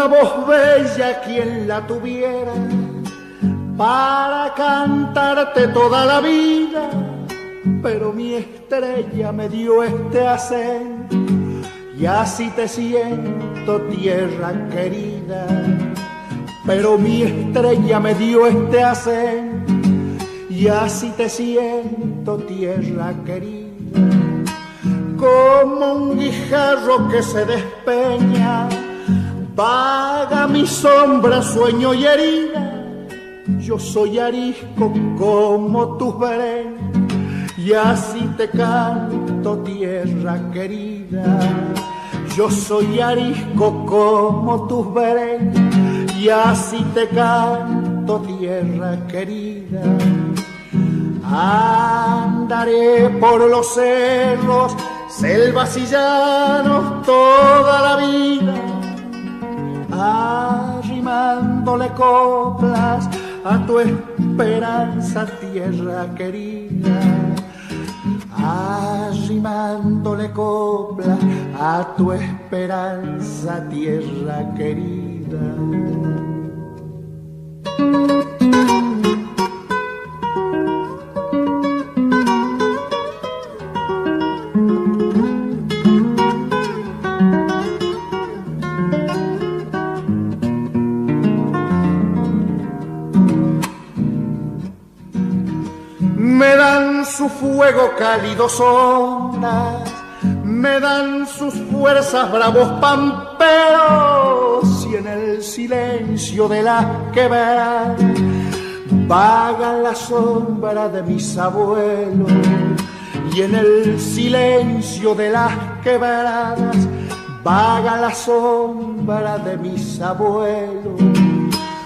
una voz bella quien la tuviera para cantarte toda la vida, pero mi estrella me dio este acento y así te siento, tierra querida. Pero mi estrella me dio este acento y así te siento, tierra querida. Como un guijarro que se despeña, vaga mi sombra, sueño y herida. Yo soy arisco como tus berenes y así te canto, tierra querida. Yo soy arisco como tus berenes y así te canto, tierra querida. Andaré por los cerros, selvas y llanos toda la vida, arrimándole coplas a tu esperanza, tierra querida. Arrimándole coplas a tu esperanza, tierra querida. Me dan su fuego cálidos ondas, me dan sus fuerzas bravos pamperos, y en el silencio de las quebradas vaga la sombra de mis abuelos, y en el silencio de las quebradas vaga la sombra de mis abuelos.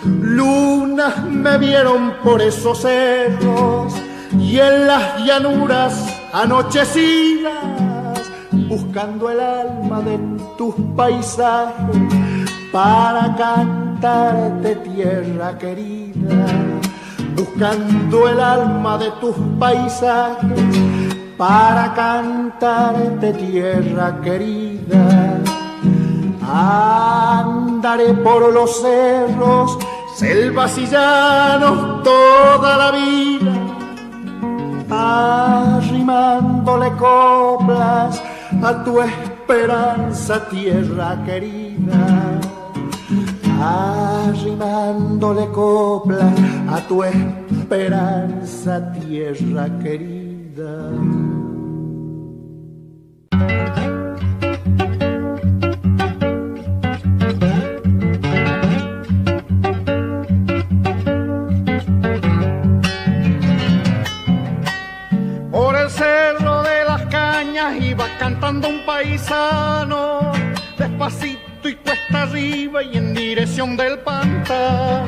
Lunas me vieron por esos cerros y en las llanuras anochecidas, buscando el alma de tus paisajes para cantarte, tierra querida. Buscando el alma de tus paisajes para cantarte, tierra querida. Andaré por los cerros, selvas y llanos toda la vida, arrimándole coplas a tu esperanza, tierra querida. Arrimándole coplas a tu esperanza, tierra querida. Iba cantando un paisano, despacito y cuesta arriba y en dirección del pantano.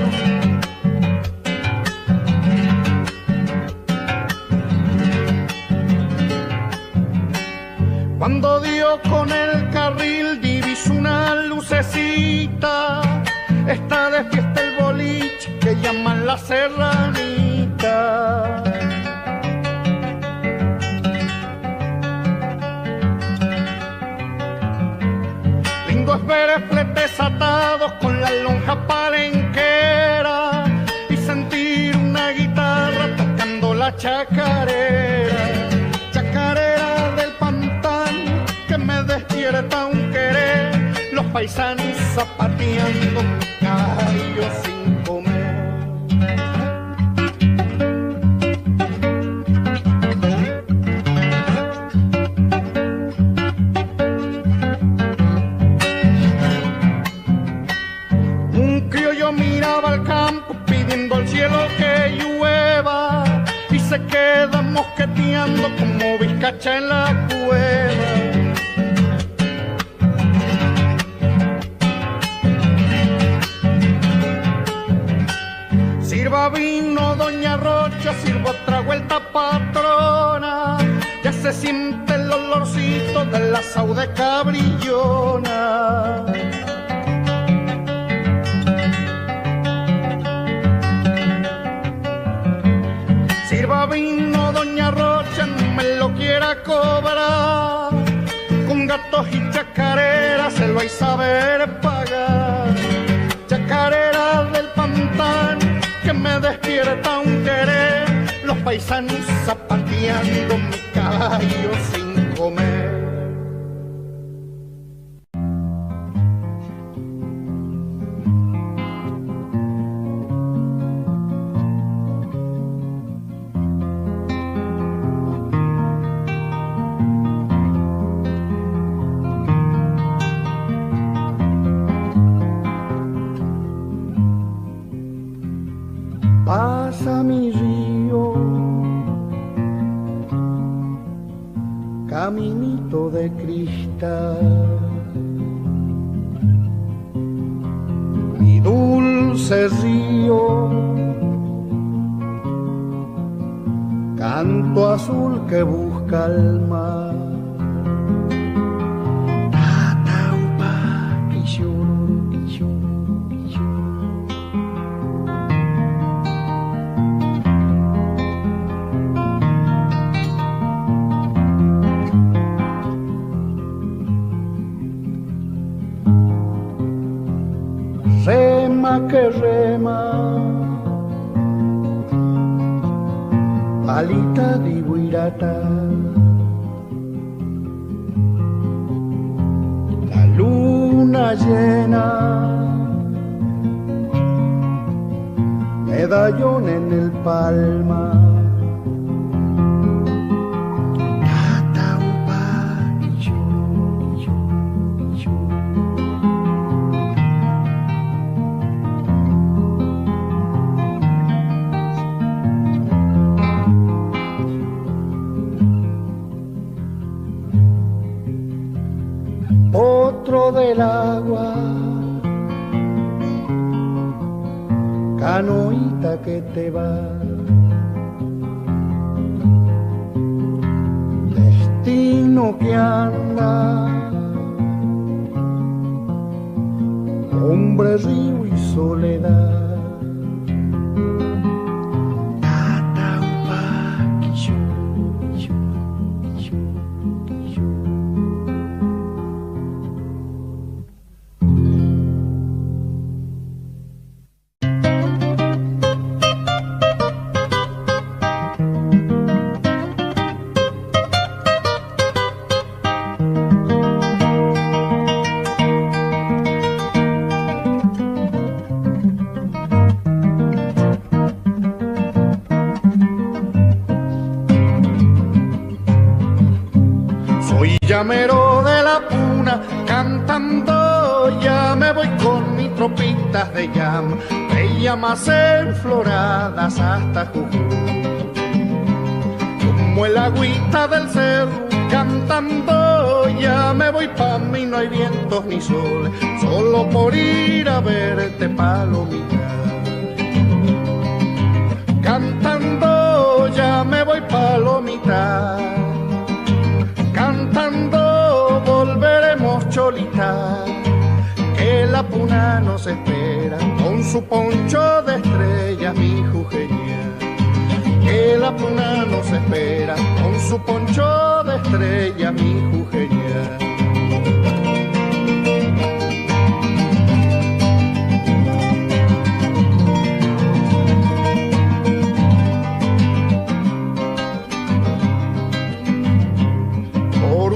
Cuando dio con el carril divisó una lucecita, está de fiesta el boliche que llaman La Serranita. Fletes atados con la lonja palenquera y sentir una guitarra tocando la chacarera, chacarera del pantano que me despierta un querer, los paisanos zapateando caballos sin comer. Miraba al campo pidiendo al cielo que llueva y se queda mosqueteando como vizcacha en la cueva. Sirva vino, doña Rocha, sirva otra vuelta, patrona, ya se siente el olorcito del asado de cabrillona. Sirva vino, doña Rocha, no me lo quiera cobrar, con gatos y chacareras se lo hay saber pagar. despierta un querer, los paisanos zapateando, mi caballo sin comer. Pasa mi río, caminito de cristal, mi dulce río, canto azul que busca el mar. Rema que rema, alita di guirata, la luna llena, medallón en el palma. Potro del agua, canoita que te va, destino que anda, hombre, río y soledad. Llamero de la puna, cantando ya me voy con mis tropitas de llama, de llamas enfloradas hasta Jujuy. Como el agüita del cerro, cantando ya me voy pa' mí, no hay vientos ni sol, solo por ir a verte palomita. Cantando ya me voy palomita, cantando volveremos cholita, que la puna nos espera con su poncho de estrellas, mi jujeña. Que la puna nos espera con su poncho de estrellas, mi jujeña.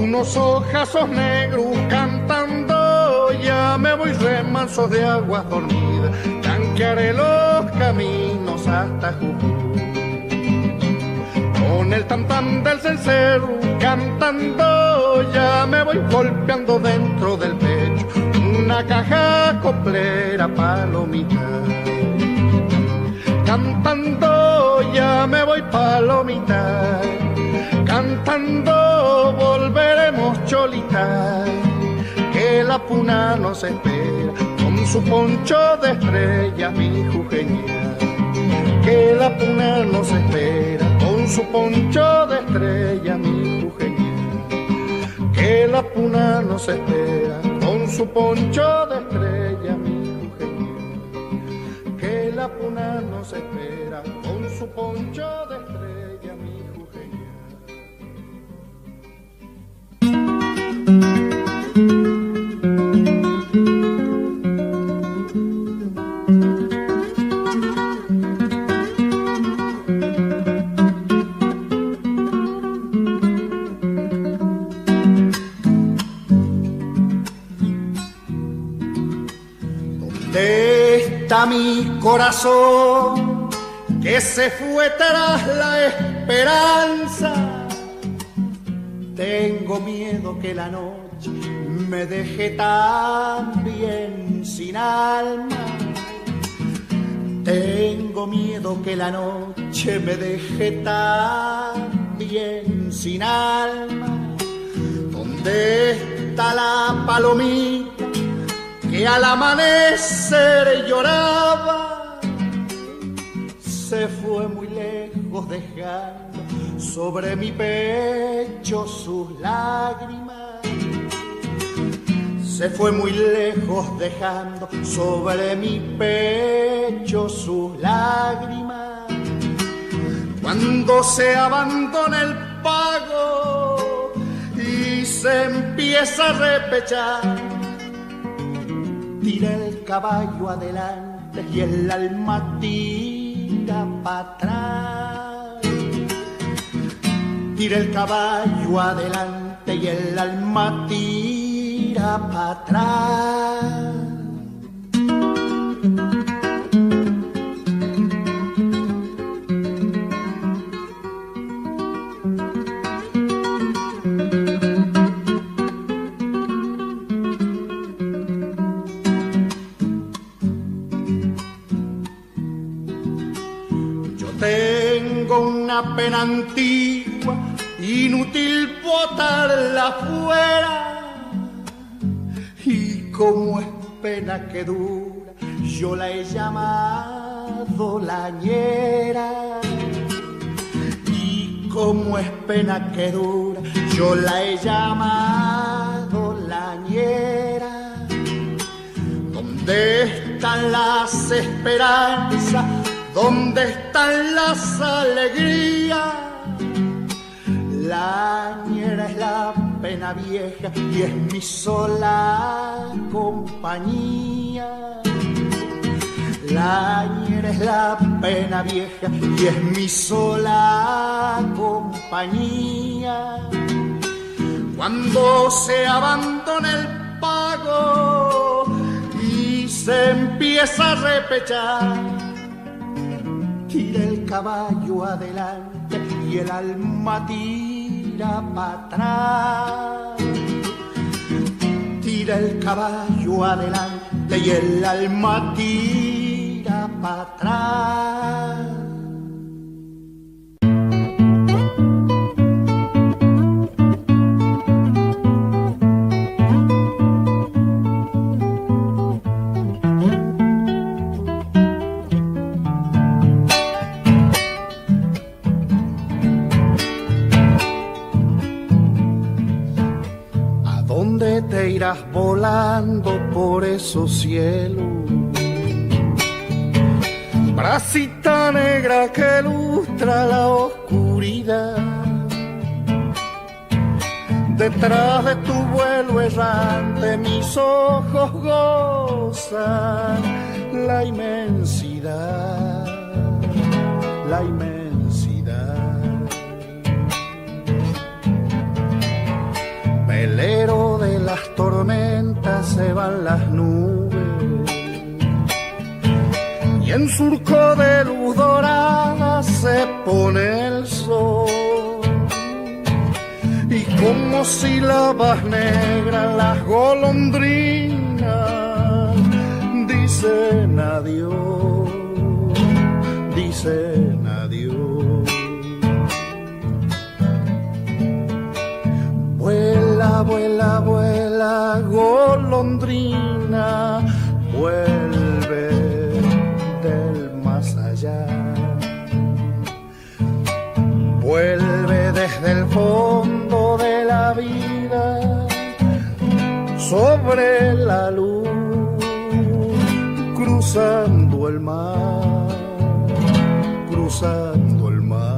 Unos ojazos negros cantando ya me voy remansos de aguas dormidas, tanquearé los caminos hasta Jujuy. Con el tam-tam del cencerro cantando ya me voy golpeando dentro del pecho una caja coplera palomita. Cantando ya me voy palomita, cantando volveremos cholita, que la puna nos espera con su poncho de estrellas, mi jujeña. Que la puna nos espera con su poncho de estrellas, mi jujeña. Que la puna nos espera con su poncho de estrellas, mi jujeña. Que la puna nos espera con su poncho de estrellas, mi jujeña. a mi corazón que se fue tras la esperanza. Tengo miedo que la noche me deje también sin alma. Tengo miedo que la noche me deje también sin alma. ¿Dónde está la palomita que al amanecer lloraba? Se fue muy lejos dejando sobre mi pecho sus lágrimas. Se fue muy lejos dejando sobre mi pecho sus lágrimas. Cuando se abandona el pago y se empieza a repechar, tira el caballo adelante y el alma tira para atrás. Tira el caballo adelante y el alma tira para atrás. Tengo una pena antigua, inútil botarla fuera. Y como es pena que dura, yo la he llamado lañera. Y como es pena que dura, yo la he llamado lañera. ¿Dónde están las esperanzas? ¿Dónde están las alegrías? La ñera es la pena vieja y es mi sola compañía. La ñera es la pena vieja y es mi sola compañía. Cuando se abandona el pago y se empieza a repechar, tira el caballo adelante y el alma tira para atrás. Tira el caballo adelante y el alma tira para atrás. Te irás volando por esos cielos, bracita negra que lustra la oscuridad. Detrás de tu vuelo errante mis ojos gozan la inmensidad, la inmensidad. Velero de las tormentas se van las nubes y en surco de luz dorada se pone el sol. Y como sílabas negras las golondrinas dicen adiós, dicen adiós. Vuela, vuela, vuela, golondrina, vuelve del más allá. Vuelve desde el fondo de la vida, sobre la luz, cruzando el mar, cruzando el mar.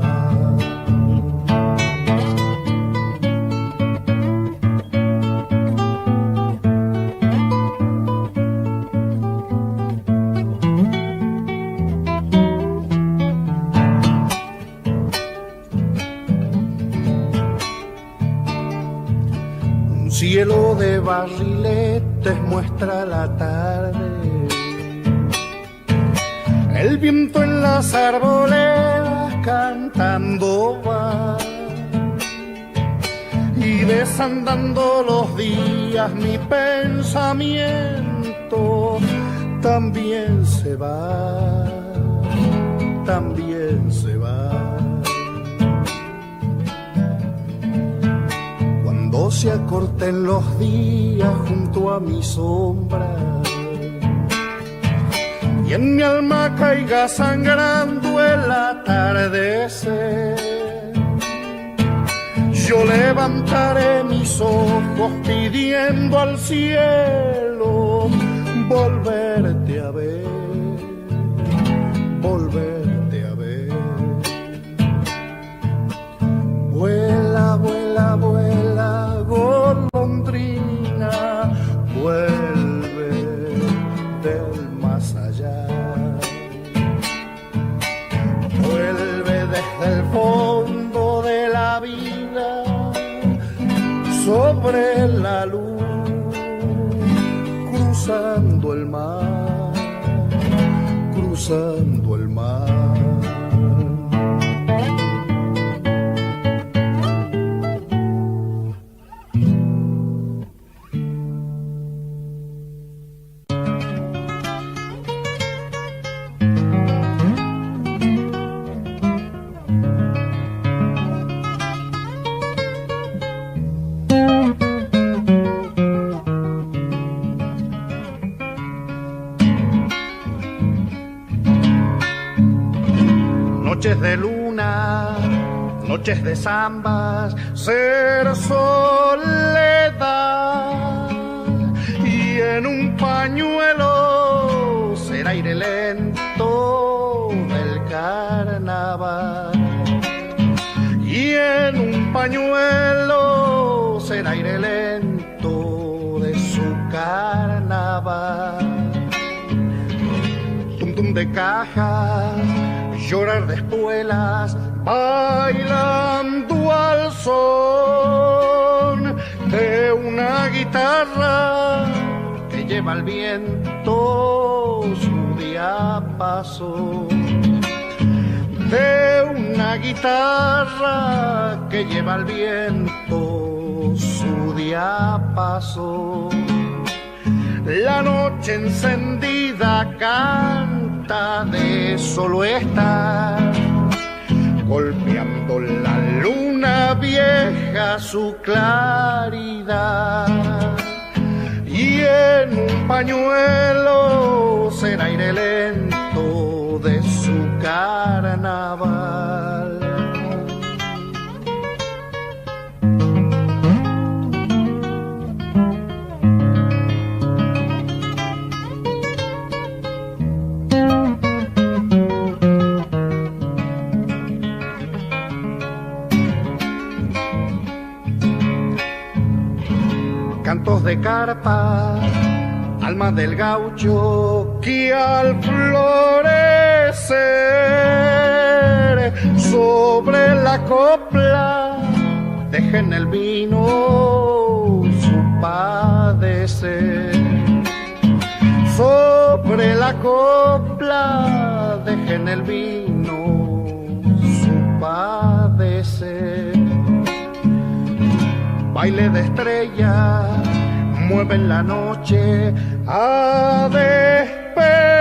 Cielo de barriletes muestra la tarde El viento en las arboledas cantando va, y desandando los días mi pensamiento también se va, también se va. Cuando se acorten los días junto a mi sombra y en mi alma caiga sangrando el atardecer, yo levantaré mis ojos pidiendo al cielo volverte a ver, volverte a ver. Vuela, vuela, vuela, golondrina, vuelve del más allá. Vuelve desde el fondo de la vida sobre la luz, cruzando el mar, cruzando el mar. Noches de luna, noches de zambas, ser soledad, y en un pañuelo ser aire lento del carnaval, y en un pañuelo ser aire lento de su carnaval. Tum tum de cajas, llorar de espuelas, bailando al son de una guitarra que lleva el viento su diapasón, de una guitarra que lleva el viento su diapasón. La noche encendida canta de solo estar, golpeando la luna vieja su claridad, y en un pañuelo ser aire lento de su carnaval. Cantos de carpa, alma del gaucho que al florecer sobre la copla deja en el vino su padecer. Sobre la copla deja en el vino su padecer. Baile de estrellas mueven la noche a despertar,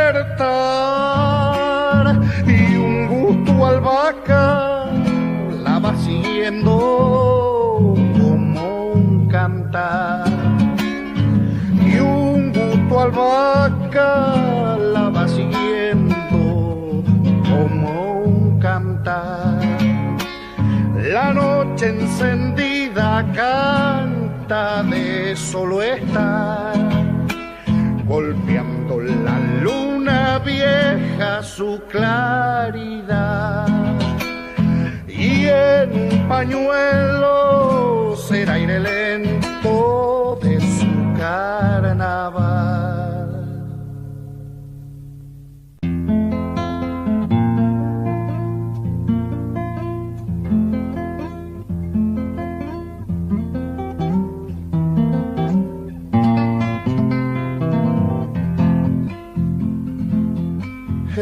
y un gusto albahaca la va siguiendo como un cantar, y un gusto albahaca la va siguiendo como un cantar. La noche encendida canta de solo estar, golpeando la luna vieja su claridad, y en un pañuelo ser aire lento de su carnaval.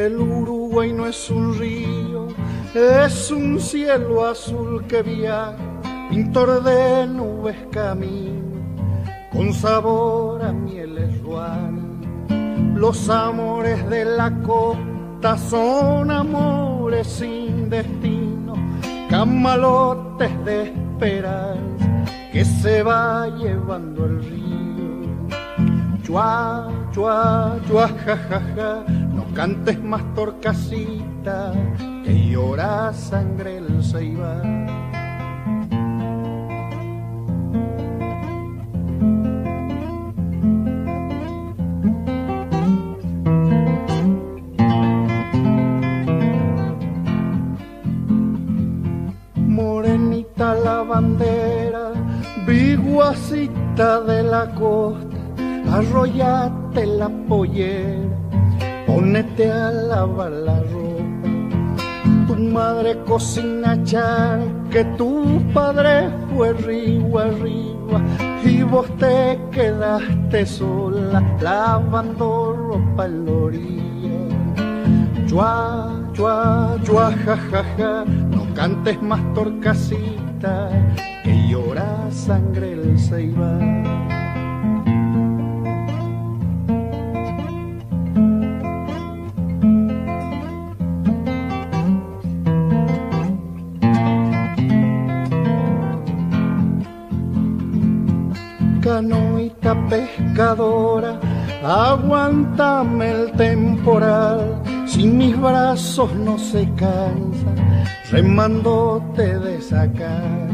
El Uruguay no es un río, es un cielo azul que viaja, pintor de nubes camino, con sabor a mieles ruanas. Los amores de la costa son amores sin destino, camalotes de esperanza que se va llevando el río. Chua, chua, chua, ja, ja, ja, no cantes más torcasita, que llora sangre el ceibal. Morenita la bandera, viguacita de la costa, arrollate la pollera, ponete a lavar la ropa. Tu madre cocina char, que tu padre fue río arriba, y vos te quedaste sola lavando ropa en la orilla. Chua, chua, chua, ja, ja, ja, no cantes más torcasita, que llora sangre el ceibal. Canoita pescadora, aguántame el temporal, si mis brazos no se cansan, remándote de sacar.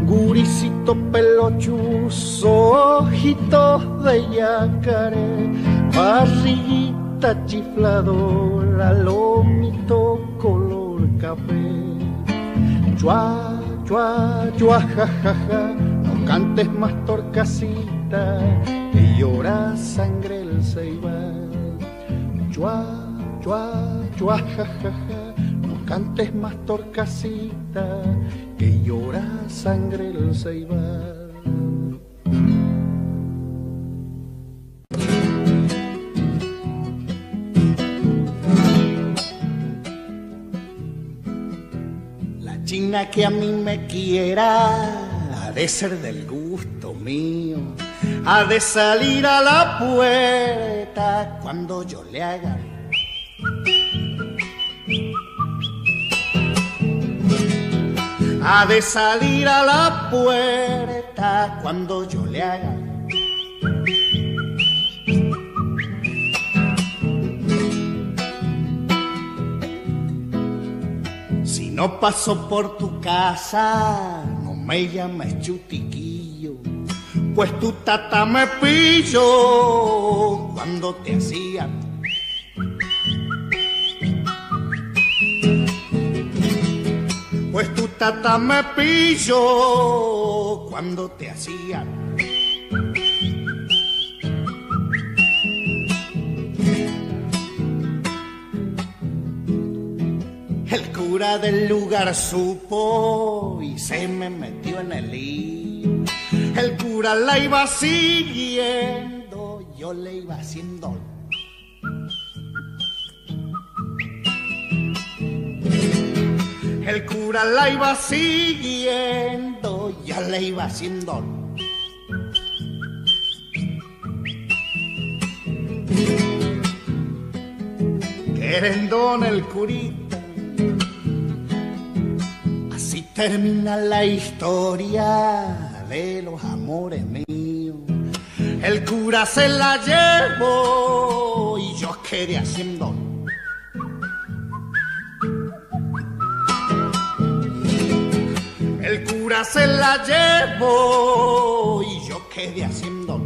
Guricito pelochuzo, ojitos de yacaré, barriguita chifladora, lomito color café. Chua, chua, chua, ja, ja, ja, no cantes más torcasita, que llora sangre el ceibal. Chua, chua, chua, ja, ja, ja, no cantes más torcasita, que llora sangre el ceibal. La china que a mí me quiera ha de ser del gusto mío, ha de salir a la puerta cuando yo le haga. Ha de salir a la puerta cuando yo le haga. Si no paso por tu casa, no me llames chutiquillo, pues tu tata me pilló cuando te hacía. Pues tu tata me pilló cuando te hacía. El cura del lugar supo y se me metió en el lío. El cura la iba siguiendo, yo le iba haciendo. El cura la iba siguiendo, ya le iba haciendo. Querendón el curita, así termina la historia de los amores míos. El cura se la llevó y yo quedé haciendo. El cura se la llevó y yo quedé haciendo.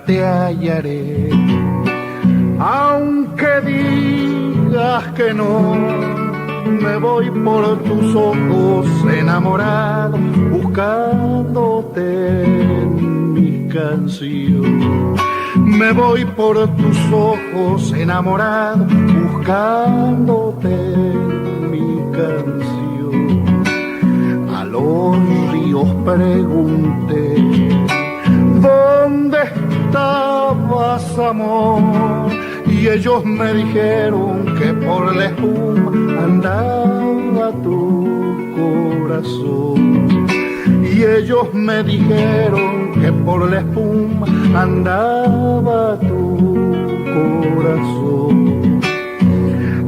Te hallaré, aunque diga digas que no, me voy por tus ojos enamorado, buscándote en mi canción. Me voy por tus ojos enamorado, buscándote en mi canción. A los ríos pregunté, ¿dónde estabas, amor? Y ellos me dijeron que por la espuma andaba tu corazón. Y ellos me dijeron que por la espuma andaba tu corazón.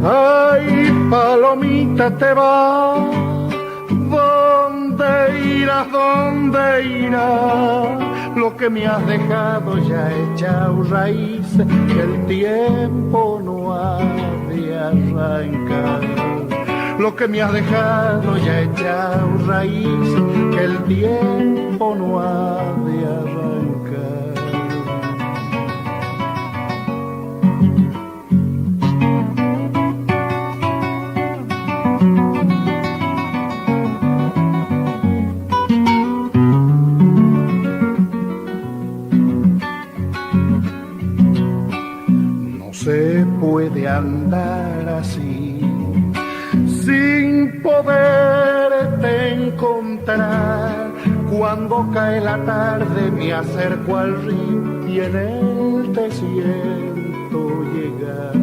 Ay, palomita, te vas, ¿dónde irás, dónde irás? Lo que me has dejado ya echado raíces, que el tiempo no ha de arrancar. Lo que me has dejado ya echado raíces, que el tiempo no ha de arrancar. No se puede andar así sin poderte encontrar. Cuando cae la tarde me acerco al río y en él te siento llegar.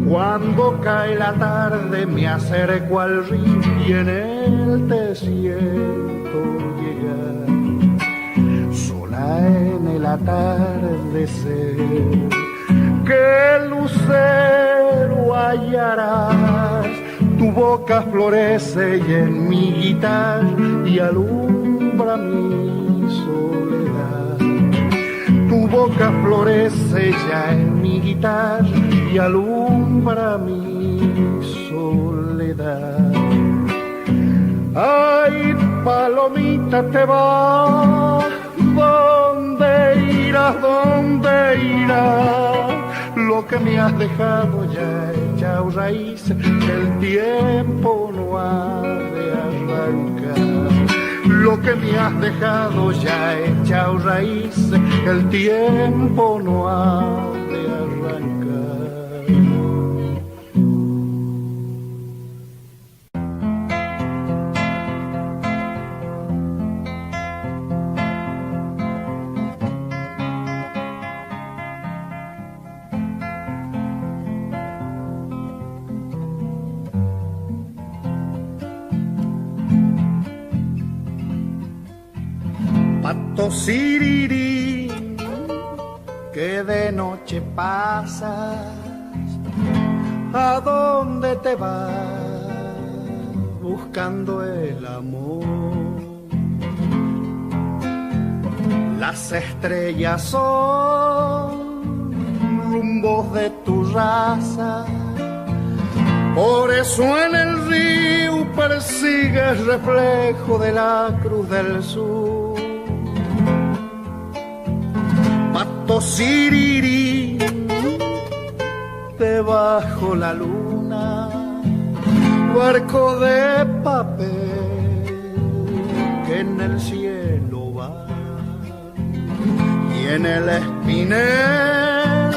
Cuando cae la tarde me acerco al río y en él te siento llegar. Sola en el atardecer, ¿qué lucero hallarás? Tu boca florece y en mi guitarra y alumbra mi soledad. Tu boca florece ya en mi guitarra y alumbra mi soledad. Ay, palomita, te vas, ¿dónde irás, dónde irás? Lo que me has dejado ya echado raíces, que el tiempo no ha de arrancar. Lo que me has dejado ya echado raíces, que el tiempo no ha de arrancar. Pato sirirí, que de noche pasas, ¿a dónde te vas buscando el amor? Las estrellas son rumbos de tu raza, por eso en el río persigues reflejo de la Cruz del Sur. Pato sirirí, debajo la luna, barco de papel que en el cielo va, y en el espinel,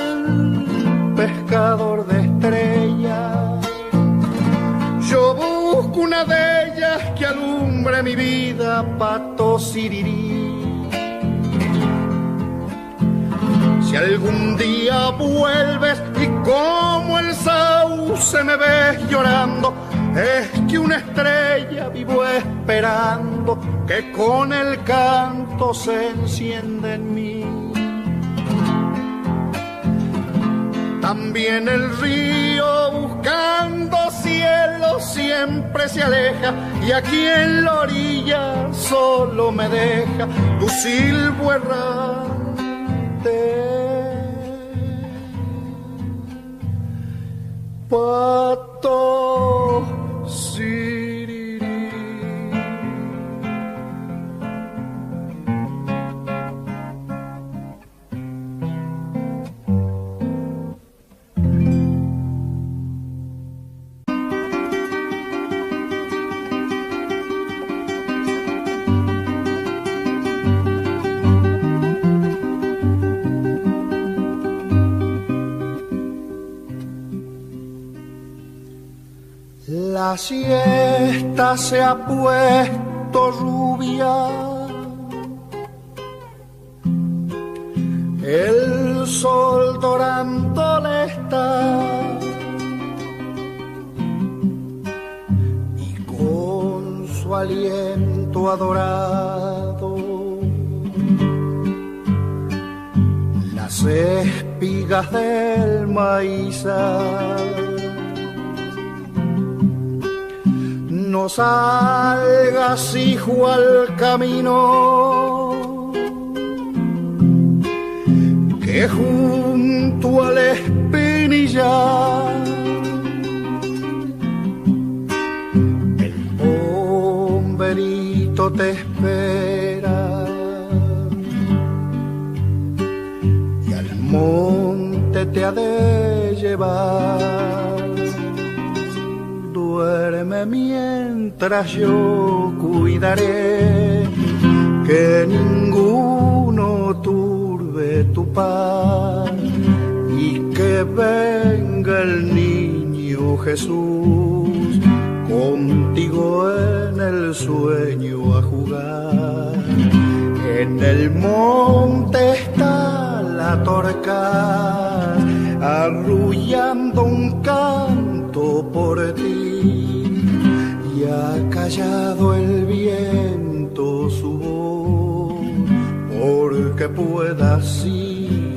pescador de estrellas, yo busco una de ellas que alumbre mi vida, pato sirirí. Si algún día vuelves y como el sauce me ves llorando, es que una estrella vivo esperando que con el canto se encienda en mí. También el río buscando cielo siempre se aleja, y aquí en la orilla solo me deja tu silbo errante. Pato sirirí. La siesta se ha puesto rubia, el sol dorándole está, y con su aliento adorado las espigas del maizal no salgas, hijo, al camino, que junto al espinillar el bomberito te espera y al monte te ha de llevar. Duerme mientras yo cuidaré que ninguno turbe tu paz y que venga el niño Jesús contigo en el sueño a jugar. En el monte está la torca arrullando un canto por ti, y ha callado el viento su voz porque pueda así